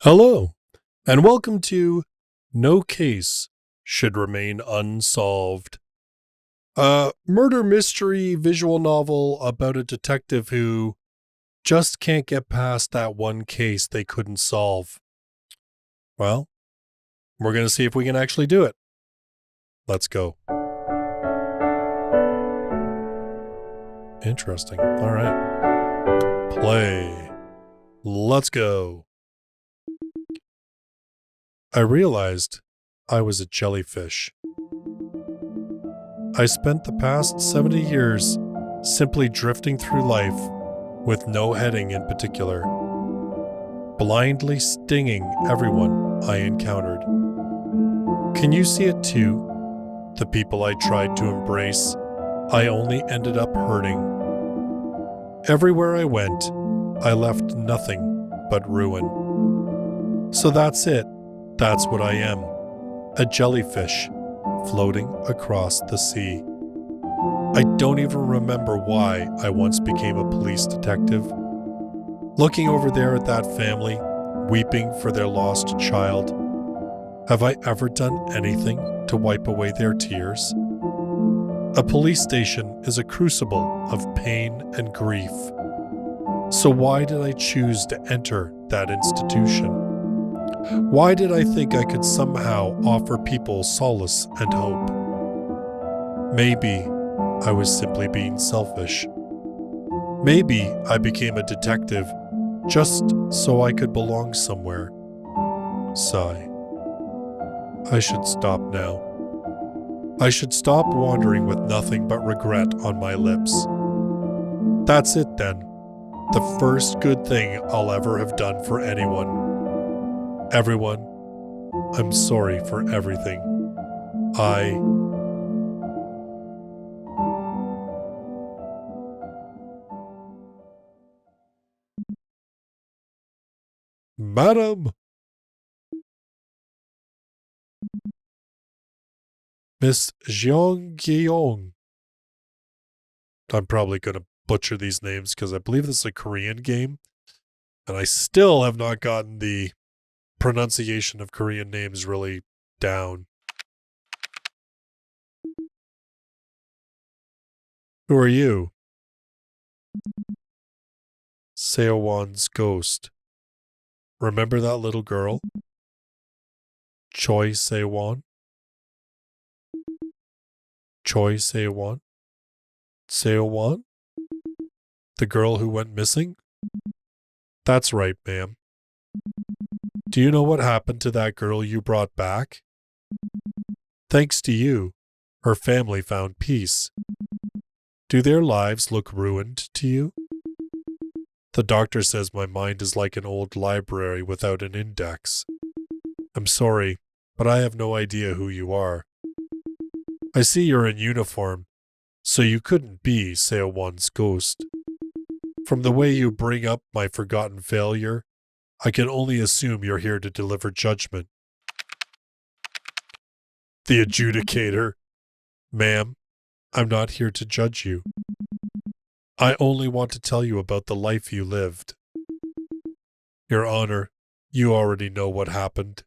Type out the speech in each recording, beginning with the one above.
Hello, and welcome to No Case Should Remain Unsolved, a murder mystery visual novel about a detective who just can't get past that one case they couldn't solve. Well, we're going to see if we can actually do it. Let's go. Interesting. All right. Play. Let's go. I realized I was a jellyfish. I spent the past 70 years simply drifting through life with no heading in particular, blindly stinging everyone I encountered. Can you see it too? The people I tried to embrace, I only ended up hurting. Everywhere I went, I left nothing but ruin. So that's it. That's what I am, a jellyfish floating across the sea. I don't even remember why I once became a police detective. Looking over there at that family, weeping for their lost child, have I ever done anything to wipe away their tears? A police station is a crucible of pain and grief. So why did I choose to enter that institution? Why did I think I could somehow offer people solace and hope? Maybe I was simply being selfish. Maybe I became a detective just so I could belong somewhere. Sigh. I should stop now. I should stop wandering with nothing but regret on my lips. That's it then. The first good thing I'll ever have done for anyone. Everyone, I'm sorry for everything. Madam! Miss Jeon Gyeong. I'm probably going to butcher these names because I believe this is a Korean game, and I still have not gotten the pronunciation of Korean names really down. Who are you? Seowon's ghost. Remember that little girl? Choi Seowon? Choi Seowon? Seowon? The girl who went missing? That's right, ma'am. Do you know what happened to that girl you brought back? Thanks to you, her family found peace. Do their lives look ruined to you? The doctor says my mind is like an old library without an index. I'm sorry, but I have no idea who you are. I see you're in uniform, so you couldn't be Seowon's ghost. From the way you bring up my forgotten failure, I can only assume you're here to deliver judgment. The adjudicator. Ma'am, I'm not here to judge you. I only want to tell you about the life you lived. Your Honor, you already know what happened.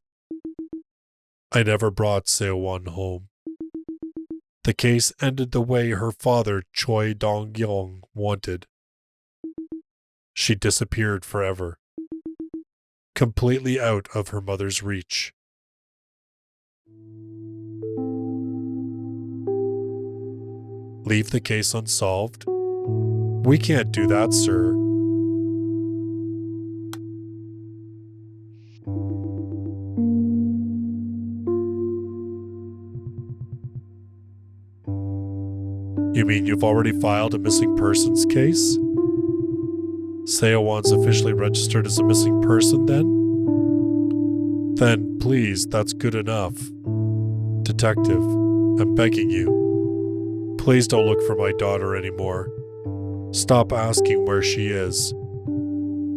I never brought Seowon home. The case ended the way her father, Jeon Gyeong, wanted. She disappeared forever, completely out of her mother's reach. Leave the case unsolved? We can't do that, sir. You mean you've already filed a missing persons case? Seowon's officially registered as a missing person, then? Then, please, that's good enough. Detective, I'm begging you. Please don't look for my daughter anymore. Stop asking where she is.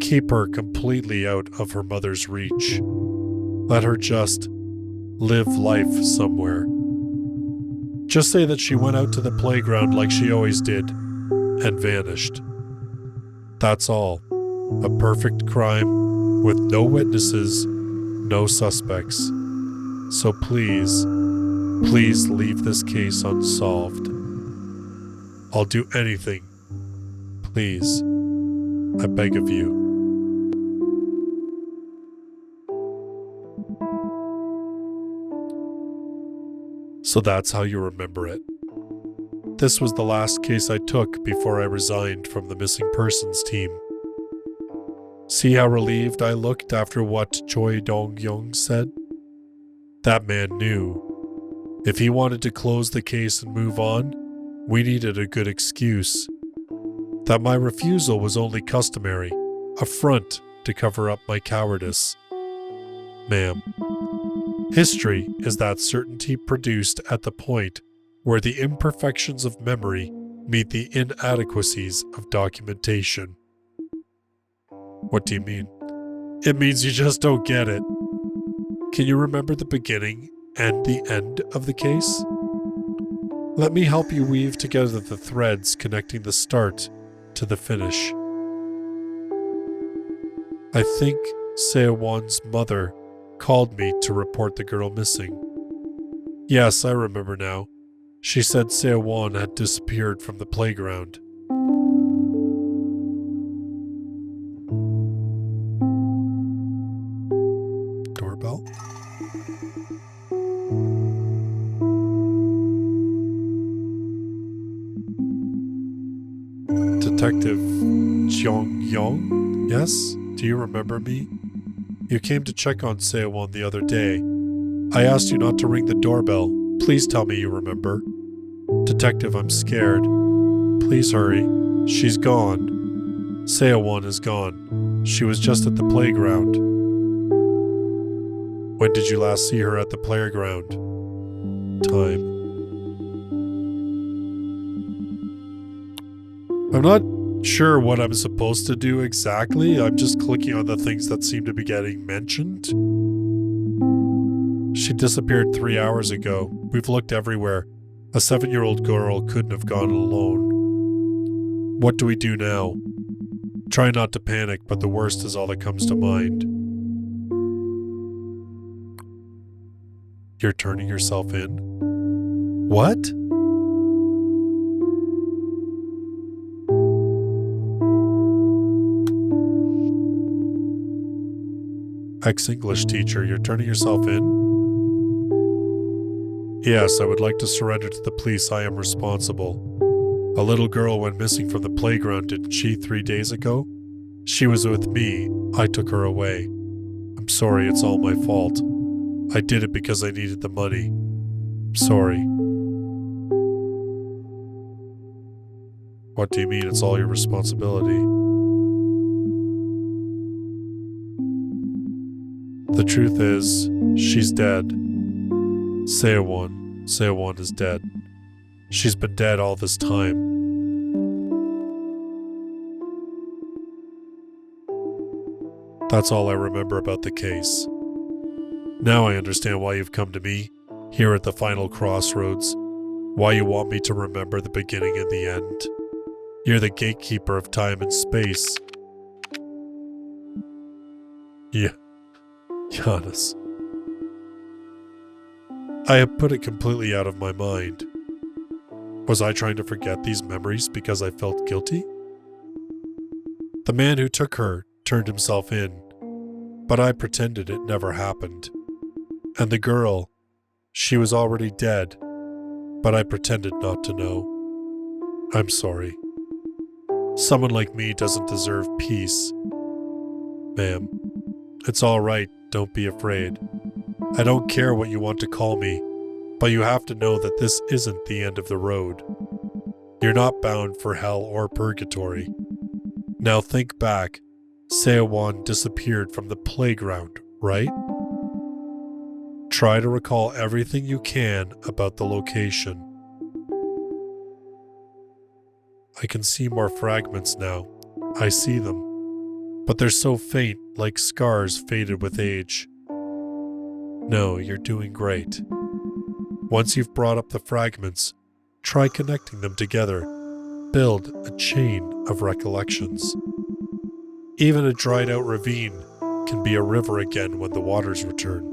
Keep her completely out of her mother's reach. Let her just live life somewhere. Just say that she went out to the playground like she always did and vanished. That's all. A perfect crime with no witnesses, no suspects. So please leave this case unsolved. I'll do anything. Please, I beg of you. So that's how you remember it. This was the last case I took before I resigned from the missing persons team. See how relieved I looked after what Jeon Gyeong said? That man knew. If he wanted to close the case and move on, we needed a good excuse. That my refusal was only customary, a front to cover up my cowardice. Ma'am, history is that certainty produced at the point where the imperfections of memory meet the inadequacies of documentation. What do you mean? It means you just don't get it. Can you remember the beginning and the end of the case? Let me help you weave together the threads connecting the start to the finish. I think Seo-won's mother called me to report the girl missing. Yes, I remember now. She said Seo-won had disappeared from the playground. Doorbell? Detective Jeon Gyeong? Yes? Do you remember me? You came to check on Seo-won the other day. I asked you not to ring the doorbell. Please tell me you remember. Detective, I'm scared. Please hurry. She's gone. Seo-won is gone. She was just at the playground. When did you last see her at the playground? Time. I'm not sure what I'm supposed to do exactly. I'm just clicking on the things that seem to be getting mentioned. She disappeared 3 hours ago. We've looked everywhere. A 7-year-old girl couldn't have gone alone. What do we do now? Try not to panic, but the worst is all that comes to mind. You're turning yourself in? What? Ex-English teacher, you're turning yourself in? Yes, I would like to surrender to the police. I am responsible. A little girl went missing from the playground, didn't she, 3 days ago? She was with me. I took her away. I'm sorry, it's all my fault. I did it because I needed the money. I'm sorry. What do you mean it's all your responsibility? The truth is, she's dead. Seo-won is dead. She's been dead all this time. That's all I remember about the case. Now I understand why you've come to me, here at the final crossroads, why you want me to remember the beginning and the end. You're the gatekeeper of time and space. Yeah, Giannis. I have put it completely out of my mind. Was I trying to forget these memories because I felt guilty? The man who took her turned himself in, but I pretended it never happened. And the girl, she was already dead, but I pretended not to know. I'm sorry. Someone like me doesn't deserve peace. Ma'am, it's all right, don't be afraid. I don't care what you want to call me, but you have to know that this isn't the end of the road. You're not bound for hell or purgatory. Now think back. Seo-won disappeared from the playground, right? Try to recall everything you can about the location. I can see more fragments now. I see them. But they're so faint, like scars faded with age. No, you're doing great. Once you've brought up the fragments, try connecting them together. Build a chain of recollections. Even a dried out ravine can be a river again when the waters return.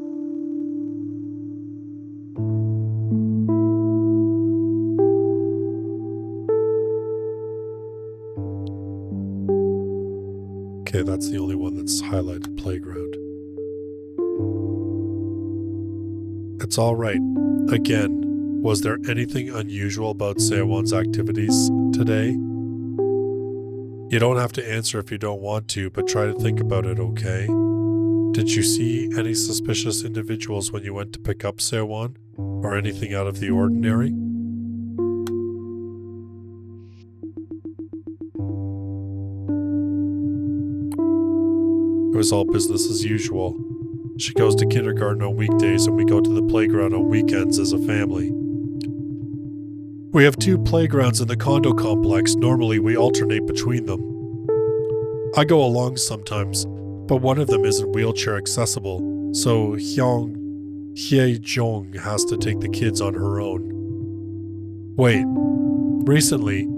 Okay, that's the only one that's highlighted playground. It's all right. Again, was there anything unusual about Sewon's activities today? You don't have to answer if you don't want to, but try to think about it, okay? Did you see any suspicious individuals when you went to pick up Sewon? Or anything out of the ordinary? It was all business as usual. She goes to kindergarten on weekdays and we go to the playground on weekends as a family. We have 2 playgrounds in the condo complex. Normally we alternate between them. I go along sometimes, but one of them isn't wheelchair accessible, so Jeon Gyeong has to take the kids on her own. Wait, recently,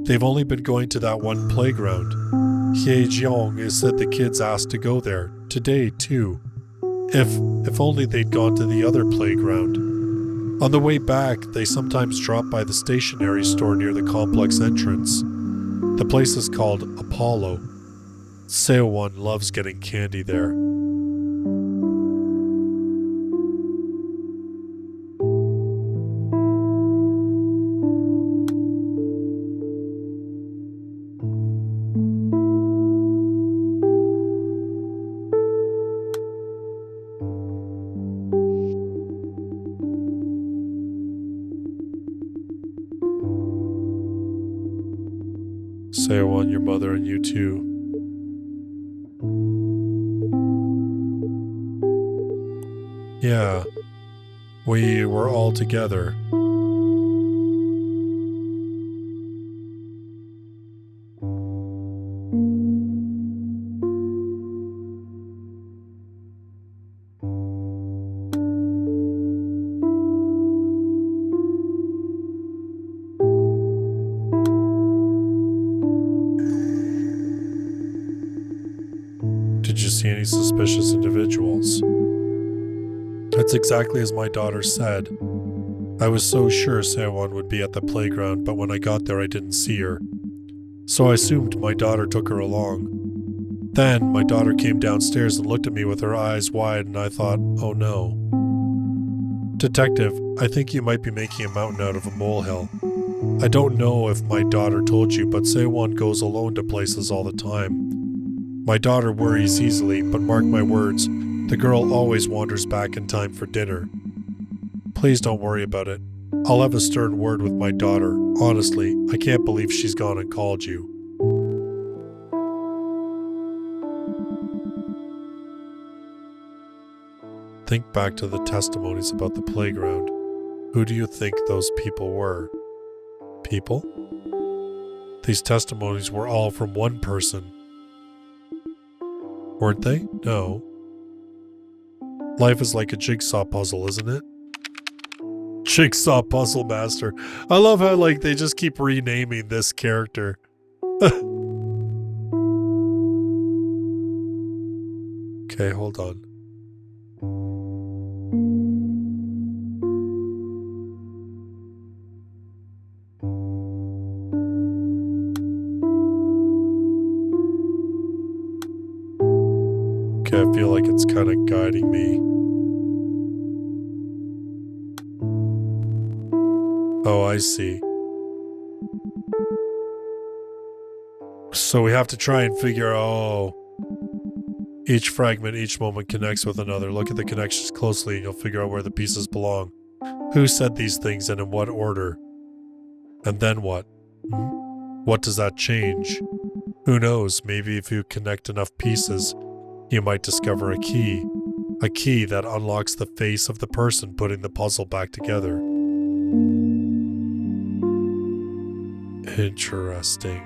they've only been going to that one playground. Jeon has said the kids asked to go there, today too. If only they'd gone to the other playground. On the way back, they sometimes drop by the stationery store near the complex entrance. The place is called Apollo. Sewon loves getting candy there. Sewon, your mother, and you too. Yeah, we were all together. Did you see any suspicious individuals? That's exactly as my daughter said. I was so sure Sewon would be at the playground, but when I got there I didn't see her. So I assumed my daughter took her along. Then my daughter came downstairs and looked at me with her eyes wide, and I thought, oh no. Detective, I think you might be making a mountain out of a molehill. I don't know if my daughter told you, but Sewon goes alone to places all the time. My daughter worries easily, but mark my words, the girl always wanders back in time for dinner. Please don't worry about it. I'll have a stern word with my daughter. Honestly, I can't believe she's gone and called you. Think back to the testimonies about the playground. Who do you think those people were? People? These testimonies were all from one person. Weren't they? No. Life is like a jigsaw puzzle, isn't it? Jigsaw Puzzle Master. I love how, they just keep renaming this character. Okay, hold on. Okay, I feel like it's kind of guiding me. Oh, I see. So we have to try and figure out, each fragment, each moment connects with another. Look at the connections closely and you'll figure out where the pieces belong. Who said these things and in what order? And then what? What does that change? Who knows, maybe if you connect enough pieces, you might discover a key that unlocks the face of the person putting the puzzle back together. Interesting.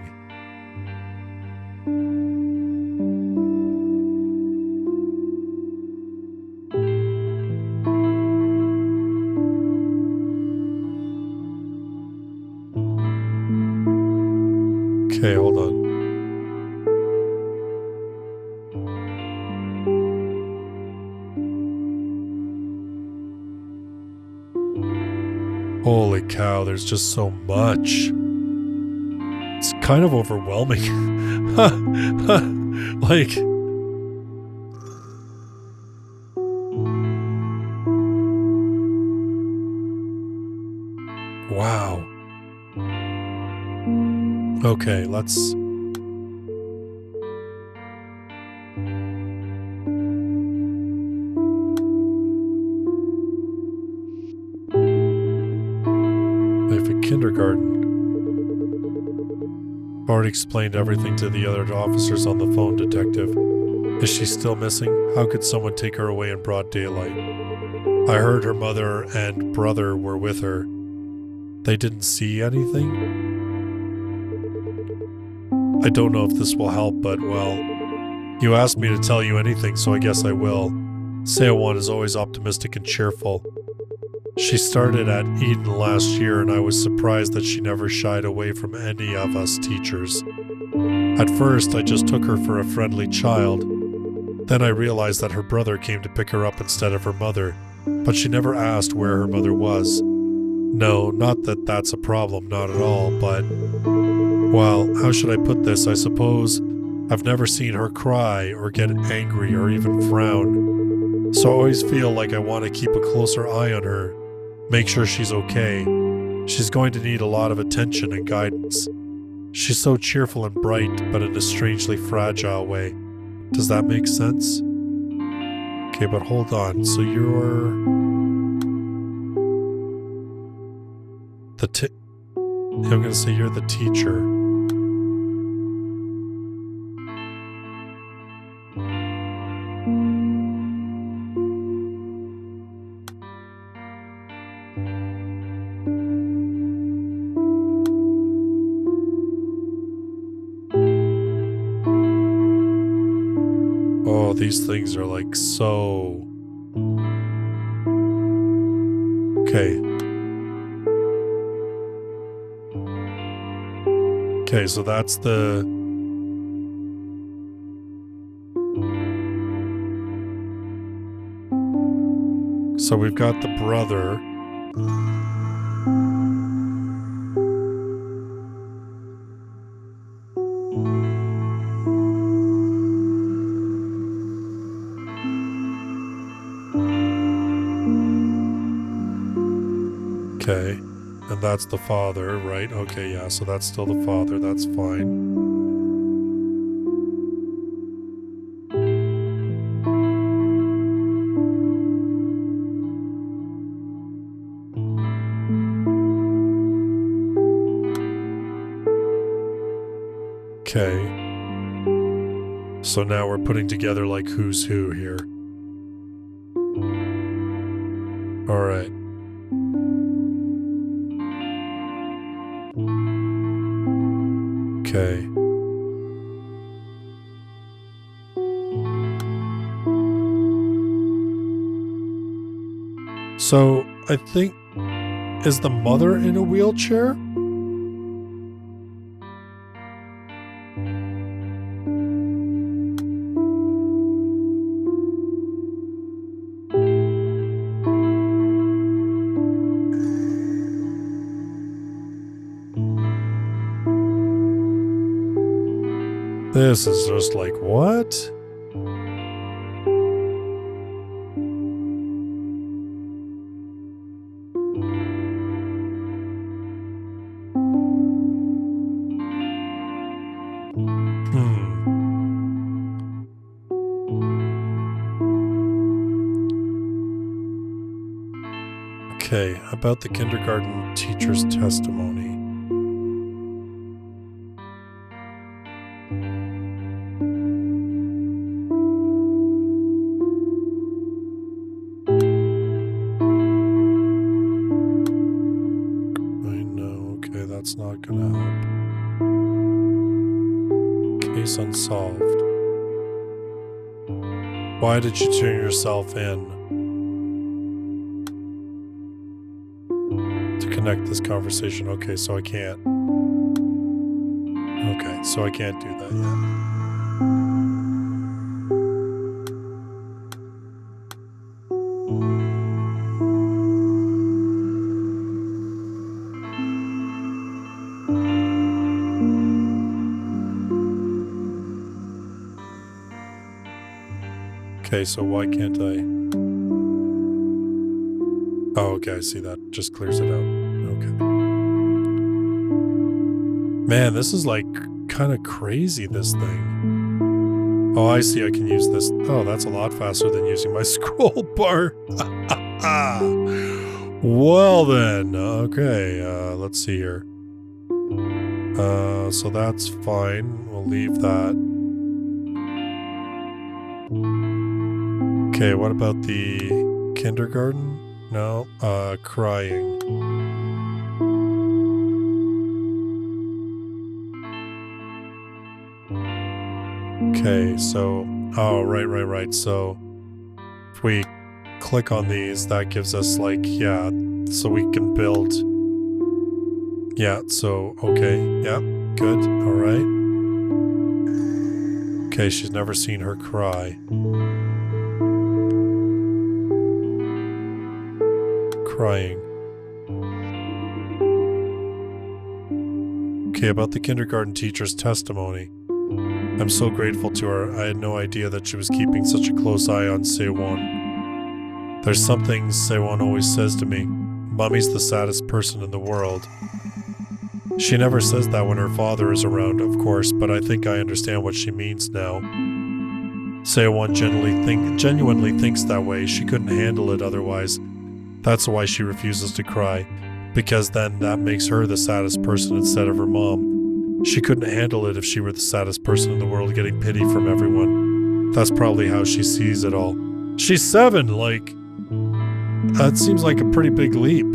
Okay, hold on. Holy cow, there's just so much. It's kind of overwhelming. Like, wow. Okay, let's... Life at kindergarten. I've already explained everything to the other officers on the phone, Detective. Is she still missing? How could someone take her away in broad daylight? I heard her mother and brother were with her. They didn't see anything? I don't know if this will help, but, well, you asked me to tell you anything, so I guess I will. Seowon is always optimistic and cheerful. She started at Eden last year, and I was surprised that she never shied away from any of us teachers. At first, I just took her for a friendly child. Then I realized that her brother came to pick her up instead of her mother, but she never asked where her mother was. No, not that that's a problem, not at all, but... well, how should I put this? I suppose I've never seen her cry or get angry or even frown. So I always feel like I want to keep a closer eye on her, make sure she's okay. She's going to need a lot of attention and guidance. She's so cheerful and bright, but in a strangely fragile way. Does that make sense? Okay, but hold on. So you're... I'm going to say you're the teacher. Oh, these things are like so... Okay. Okay, so that's the... So we've got the brother. Okay, and that's the father, right? Okay, yeah, so that's still the father, that's fine. Okay. So now we're putting together like who's who here. Alright. Okay. So, I think... is the mother in a wheelchair? This is just like, what? Okay, about the kindergarten teacher's testimony. That's not gonna help. Case unsolved. Why did you turn yourself in? To connect this conversation. Okay, so I can't. Okay, so I can't do that yet. Okay, so why can't I? Oh, okay, I see that. Just clears it out. Okay. Man, this is like kind of crazy, this thing. Oh, I see. I can use this. Oh, that's a lot faster than using my scroll bar. Well then, okay, let's see here. So that's fine. We'll leave that. Okay, what about the kindergarten? No, crying. Okay, so, oh, right. So, if we click on these, that gives us like, yeah, so we can build. Yeah, so, okay, yeah, good, alright. Okay, she's never seen her cry. Crying. Okay, about the kindergarten teacher's testimony. I'm so grateful to her. I had no idea that she was keeping such a close eye on Sewon. There's something Sewon always says to me. Mommy's the saddest person in the world. She never says that when her father is around, of course, but I think I understand what she means now. Sewon genuinely thinks that way. She couldn't handle it otherwise. That's why she refuses to cry, because then that makes her the saddest person instead of her mom. She couldn't handle it if she were the saddest person in the world getting pity from everyone. That's probably how she sees it all. She's 7, like... That seems like a pretty big leap.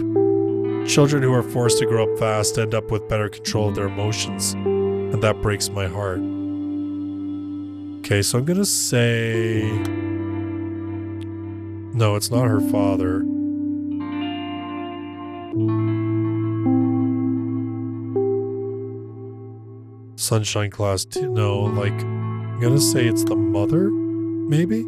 Children who are forced to grow up fast end up with better control of their emotions, and that breaks my heart. Okay, so I'm gonna say... No, it's not her father. Sunshine class 2. No, like, I'm gonna say it's the mother, maybe?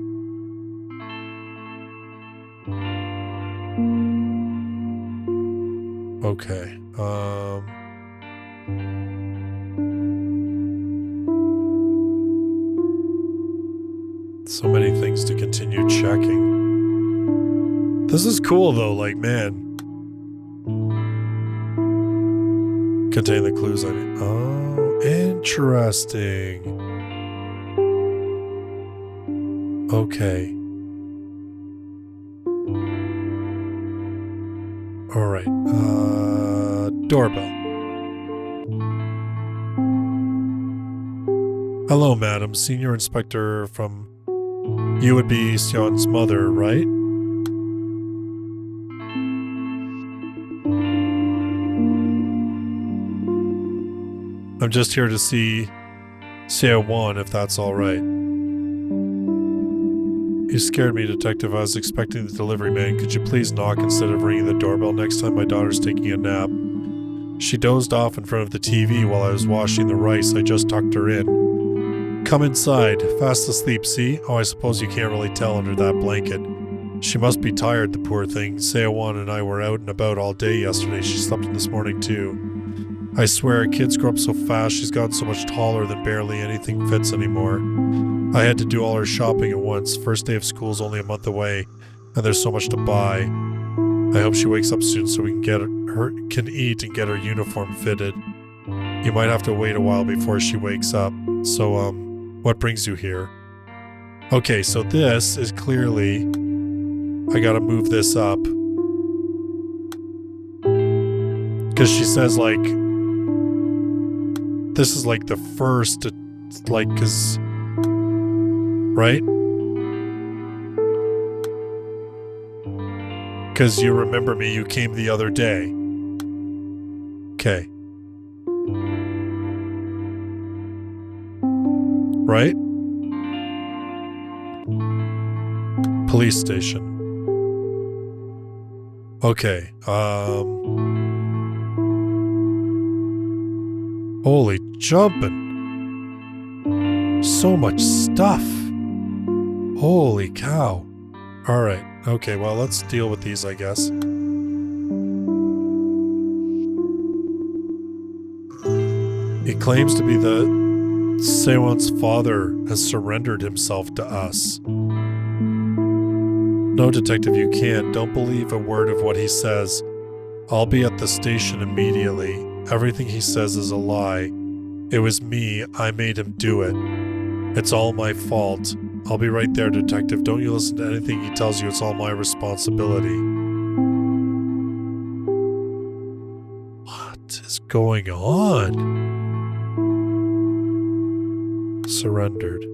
Okay, so many things to continue checking. This is cool though, like, man. Contain the clues I need. Oh, interesting. Okay. Alright, doorbell. Hello, madam. Senior inspector from... You would be Seon's mother, right? I'm just here to see Sewon, if that's alright. You scared me, Detective. I was expecting the delivery man. Could you please knock instead of ringing the doorbell next time my daughter's taking a nap? She dozed off in front of the TV while I was washing the rice. I just tucked her in. Come inside. Fast asleep, see? Oh, I suppose you can't really tell under that blanket. She must be tired, the poor thing. Sewon and I were out and about all day yesterday. She slept in this morning, too. I swear, kids grow up so fast. She's gotten so much taller that barely anything fits anymore. I had to do all her shopping at once. First day of school's only a month away, and there's so much to buy. I hope she wakes up soon so we can eat and get her uniform fitted. You might have to wait a while before she wakes up. So, what brings you here? Okay, so this is clearly... I gotta move this up. Because she says, like... This is like the first, like, cause... Right? Because you remember me, you came the other day. Okay. Right? Police station. Okay, holy jumping. So much stuff. Holy cow. Alright, okay, well, let's deal with these, I guess. He claims to be Sewon's father has surrendered himself to us. No, Detective, you can't. Don't believe a word of what he says. I'll be at the station immediately. Everything he says is a lie. It was me. I made him do it. It's all my fault. I'll be right there, Detective. Don't you listen to anything he tells you. It's all my responsibility. What is going on? Surrendered.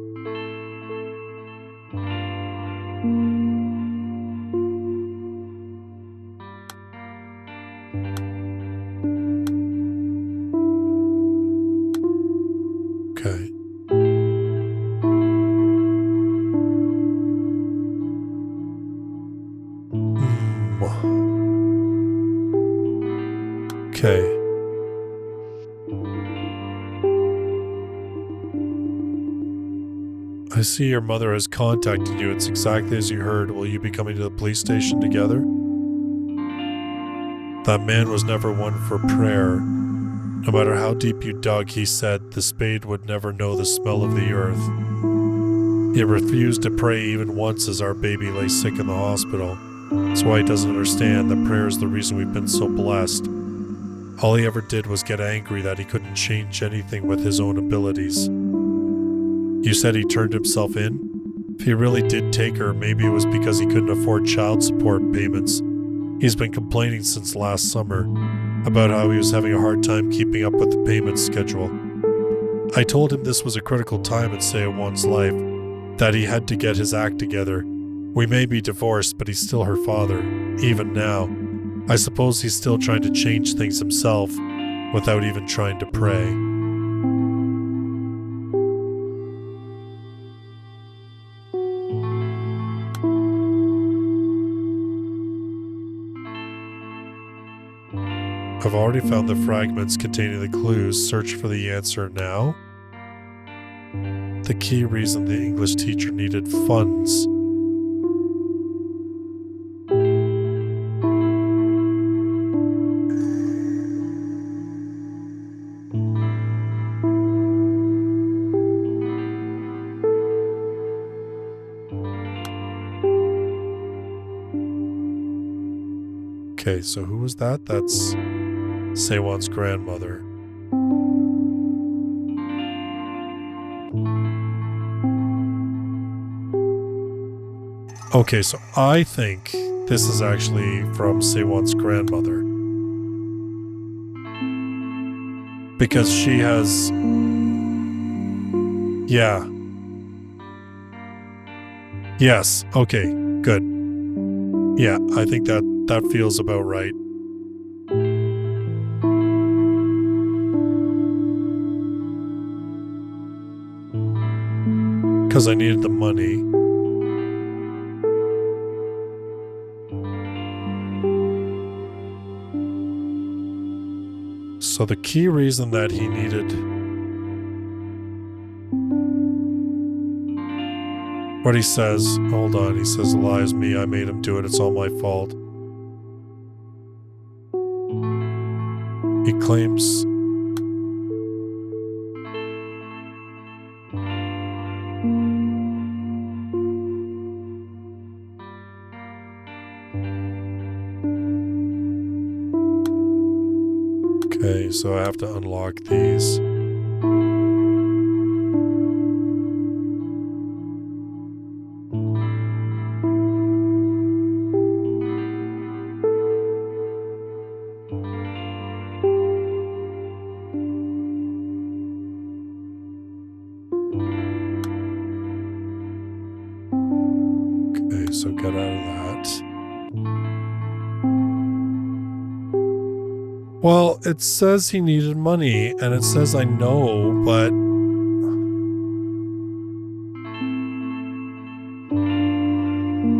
Okay. Okay. I see your mother has contacted you. It's exactly as you heard. Will you be coming to the police station together? That man was never one for prayer. No matter how deep you dug, he said, the spade would never know the smell of the earth. He refused to pray even once as our baby lay sick in the hospital. That's why he doesn't understand that prayer is the reason we've been so blessed. All he ever did was get angry that he couldn't change anything with his own abilities. You said he turned himself in? If he really did take her, maybe it was because he couldn't afford child support payments. He's been complaining since last summer about how he was having a hard time keeping up with the payment schedule. I told him this was a critical time in Seo-won's life, that he had to get his act together. We may be divorced, but he's still her father, even now. I suppose he's still trying to change things himself without even trying to pray. I've already found the fragments containing the clues. Search for the answer now. The key reason the English teacher needed funds. Okay, so who was that? That's Seo-won's grandmother. Okay, so I think this is actually from Seo-won's grandmother. Because she has... Yeah. Yes, okay, good. Yeah, I think that feels about right. Because I needed the money. So the key reason that he needed... What he says, hold on, he says, the lie is me, I made him do it, it's all my fault. He claims... Okay, so I have to unlock these. Okay, so get out of that. Well, it says he needed money, and it says I know, but...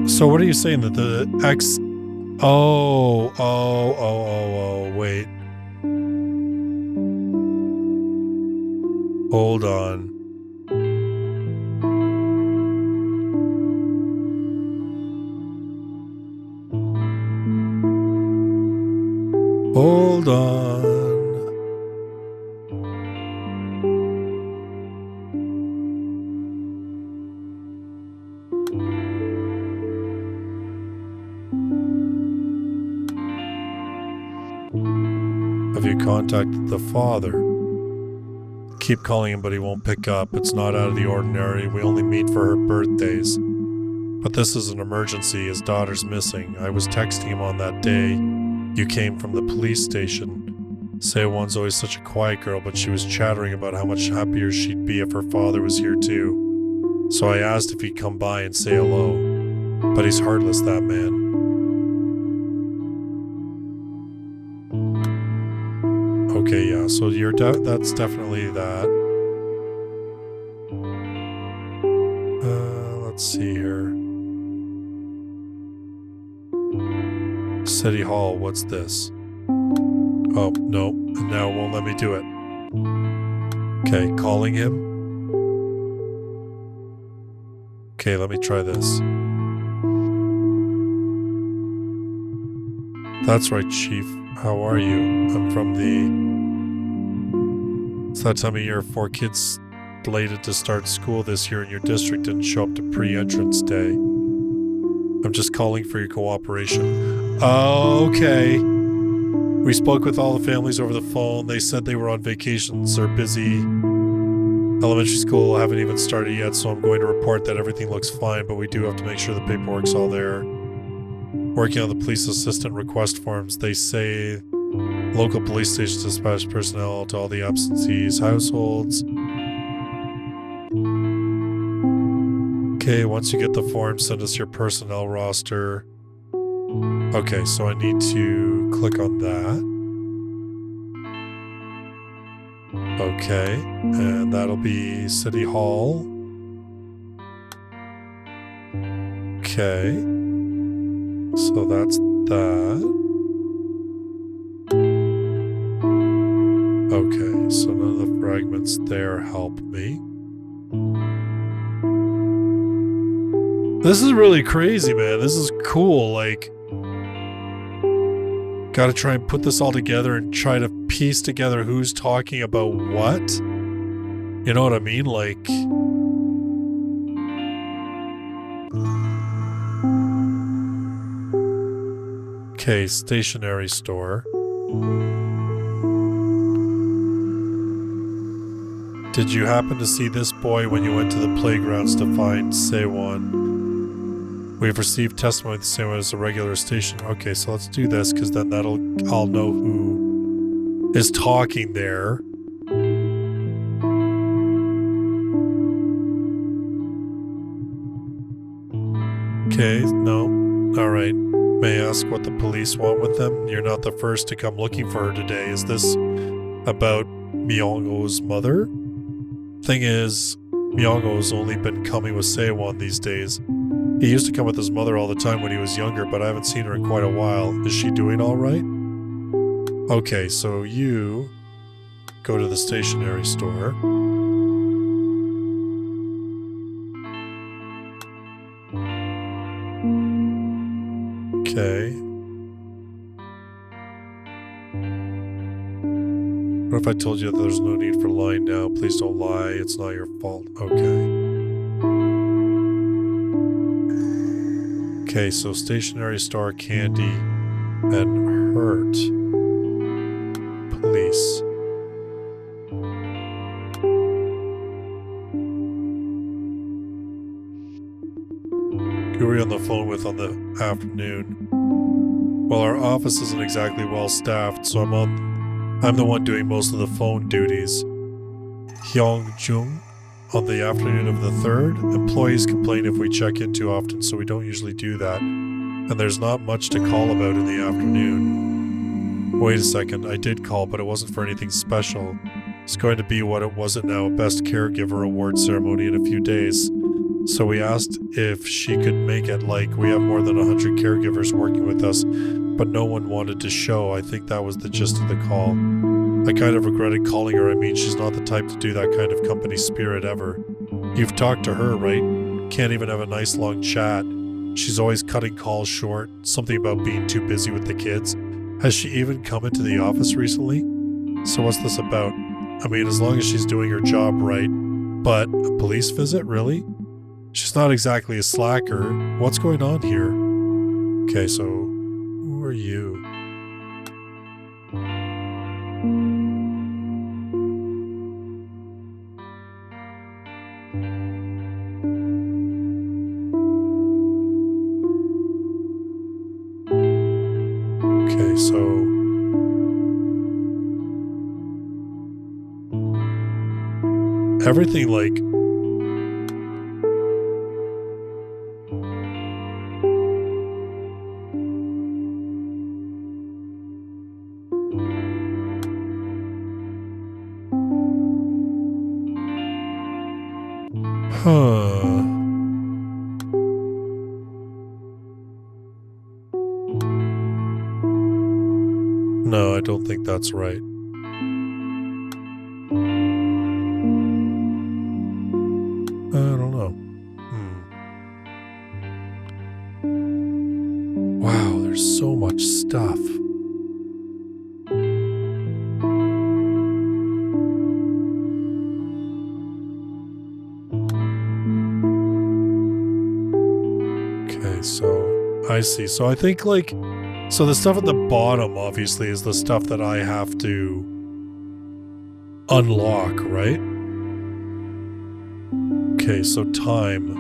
So what are you saying, that the ex... Oh, wait. Hold on. Hold on. Have you contacted the father? Keep calling him, but he won't pick up. It's not out of the ordinary. We only meet for her birthdays. But this is an emergency. His daughter's missing. I was texting him on that day you came from the police station. Sewon's always such a quiet girl, but she was chattering about how much happier she'd be if her father was here too. So I asked if he'd come by and say hello. But he's heartless, that man. Okay, yeah, so that's definitely that. Let's see here. City Hall, what's this? Oh, no, and now it won't let me do it. Okay, calling him. Okay, let me try this. That's right, Chief. How are you? I'm from It's that time of year 4 kids slated to start school this year in your district didn't show up to pre-entrance day. I'm just calling for your cooperation. Okay. We spoke with all the families over the phone. They said they were on vacations or busy. Elementary school haven't even started yet, so I'm going to report that everything looks fine, but we do have to make sure the paperwork's all there. Working on the police assistant request forms, they say local police stations dispatch personnel to all the absentees' households. Okay, once you get the form, send us your personnel roster. Okay, so I need to click on that. Okay, and that'll be City Hall. Okay, so that's that. Okay, so none of the fragments there help me. This is really crazy, man. This is cool. Like, gotta try and put this all together and try to piece together who's talking about what. You know what I mean? Like, okay, stationery store. Did you happen to see this boy when you went to the playgrounds to find Sewon? We've received testimony the same way as a regular station. Okay, so let's do this, because then I'll know who is talking there. Okay, no. Alright. May I ask what the police want with them? You're not the first to come looking for her today. Is this about Myung-o's mother? Thing is, Myung-o's only been coming with Sewon these days. He used to come with his mother all the time when he was younger, but I haven't seen her in quite a while. Is she doing all right? Okay, so you go to the stationery store. Okay. What if I told you that there's no need for lying now? Please don't lie. It's not your fault. Okay. Okay, so stationery store, candy, and hurt. Police. Who were you on the phone with on the afternoon? Well, our office isn't exactly well staffed, so I'm the one doing most of the phone duties. Jeon Gyeong. On the afternoon of the 3rd, employees complain if we check in too often, so we don't usually do that. And there's not much to call about in the afternoon. Wait a second, I did call, but it wasn't for anything special. It's going to be what it wasn't now, a Best Caregiver Award ceremony in a few days. So we asked if she could make it. Like, we have more than 100 caregivers working with us, but no one wanted to show. I think that was the gist of the call. I kind of regretted calling her. I mean, she's not the type to do that kind of company spirit ever. You've talked to her, right? Can't even have a nice long chat. She's always cutting calls short. Something about being too busy with the kids. Has she even come into the office recently? So what's this about? I mean, as long as she's doing her job right. But a police visit, really? She's not exactly a slacker. What's going on here? Okay, so who are you? Okay, so everything like No, I don't think that's right. I don't know. Wow, there's so much stuff. Okay, so I see. So I think like, so the stuff at the bottom obviously is the stuff that I have to unlock, right? Okay, so time.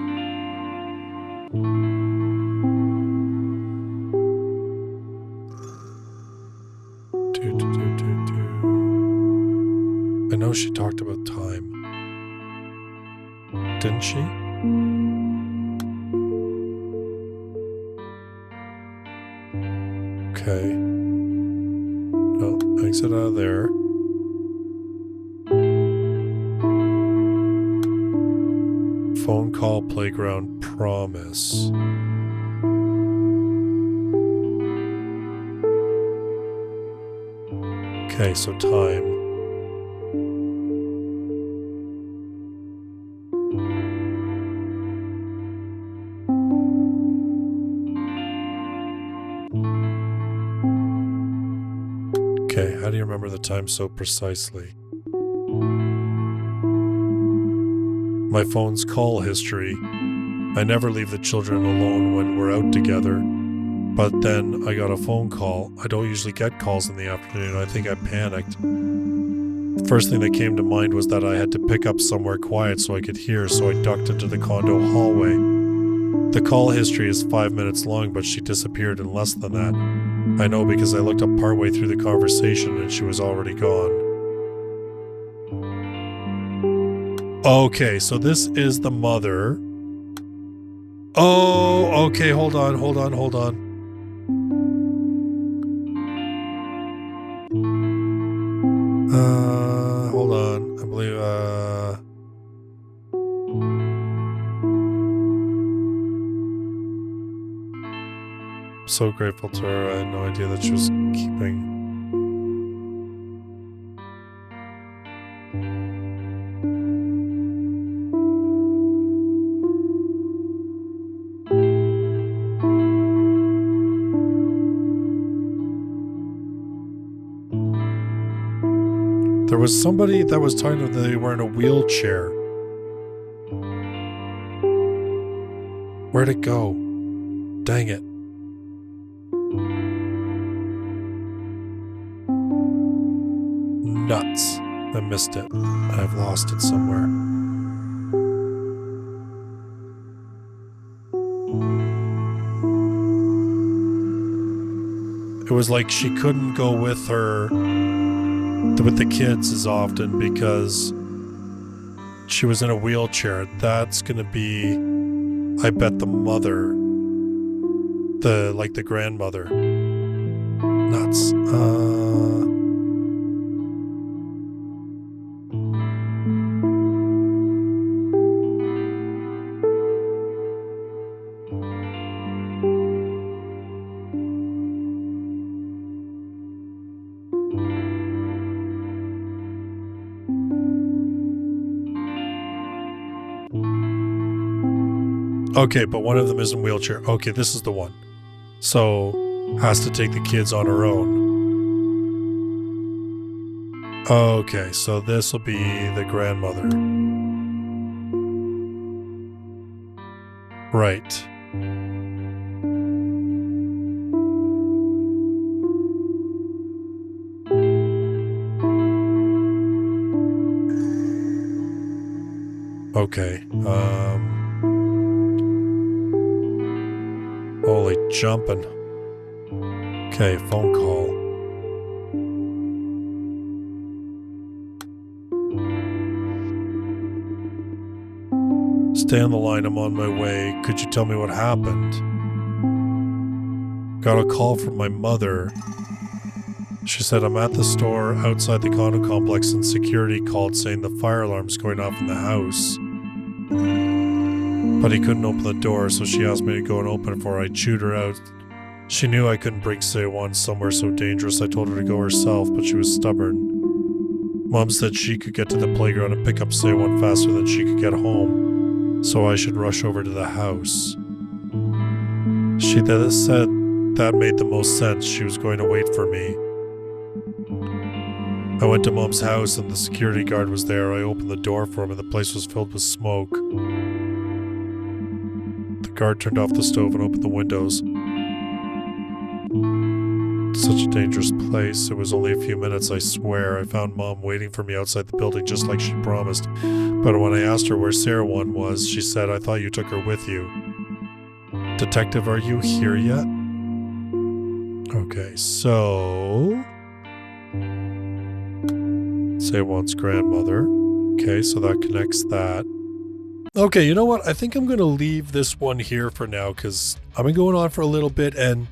I know she talked about time. Didn't she? Okay. Well, exit out of there. Phone call, playground, promise. Okay, so time. Okay, how do you remember the time so precisely? My phone's call history. I never leave the children alone when we're out together. But then I got a phone call. I don't usually get calls in the afternoon. I think I panicked. The first thing that came to mind was that I had to pick up somewhere quiet so I could hear, so I ducked into the condo hallway. The call history is 5 minutes long, but she disappeared in less than that. I know because I looked up partway through the conversation and she was already gone. Okay, so this is the mother. Oh, okay, hold on. Hold on. I believe, I'm so grateful to her. I had no idea that she was keeping. There was somebody that was talking that they were in a wheelchair. Where'd it go? Dang it. Nuts. I missed it. I've lost it somewhere. It was like she couldn't go with the kids as often because she was in a wheelchair. That's gonna be, I bet, the mother, the grandmother. Nuts. Okay, but one of them is in a wheelchair. Okay, this is the one. So, has to take the kids on her own. Okay, so this will be the grandmother. Right. Okay, holy jumping. Okay, phone call. Stay on the line, I'm on my way. Could you tell me what happened? Got a call from my mother. She said I'm at the store outside the condo complex and security called saying the fire alarm's going off in the house. But he couldn't open the door, so she asked me to go and open it for her. I chewed her out. She knew I couldn't bring Sewon somewhere so dangerous. I told her to go herself, but she was stubborn. Mom said she could get to the playground and pick up Sewon faster than she could get home, so I should rush over to the house. She then said that made the most sense. She was going to wait for me. I went to Mom's house and the security guard was there. I opened the door for him and the place was filled with smoke. The guard turned off the stove and opened the windows. Such a dangerous place. It was only a few minutes, I swear. I found Mom waiting for me outside the building just like she promised. But when I asked her where Sewon was, she said, I thought you took her with you. Detective, are you here yet? Okay, so... Sewon's grandmother. Okay, so that connects that. Okay, you know what? I think I'm going to leave this one here for now because I've been going on for a little bit and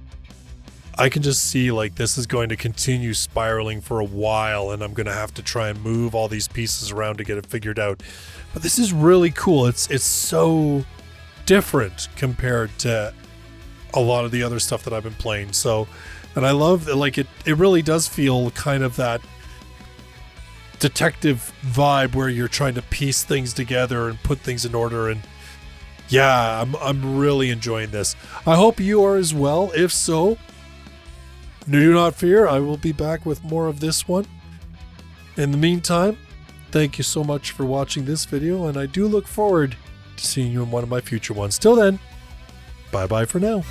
I can just see like this is going to continue spiraling for a while and I'm going to have to try and move all these pieces around to get it figured out. But this is really cool. It's so different compared to a lot of the other stuff that I've been playing. So, and I love that, like it really does feel kind of that detective vibe where you're trying to piece things together and put things in order. And yeah, I'm really enjoying this. I hope you are as well. If so, do not fear, I will be back with more of this one. In the meantime, thank you so much for watching this video, and I do look forward to seeing you in one of my future ones. Till then, bye-bye for now.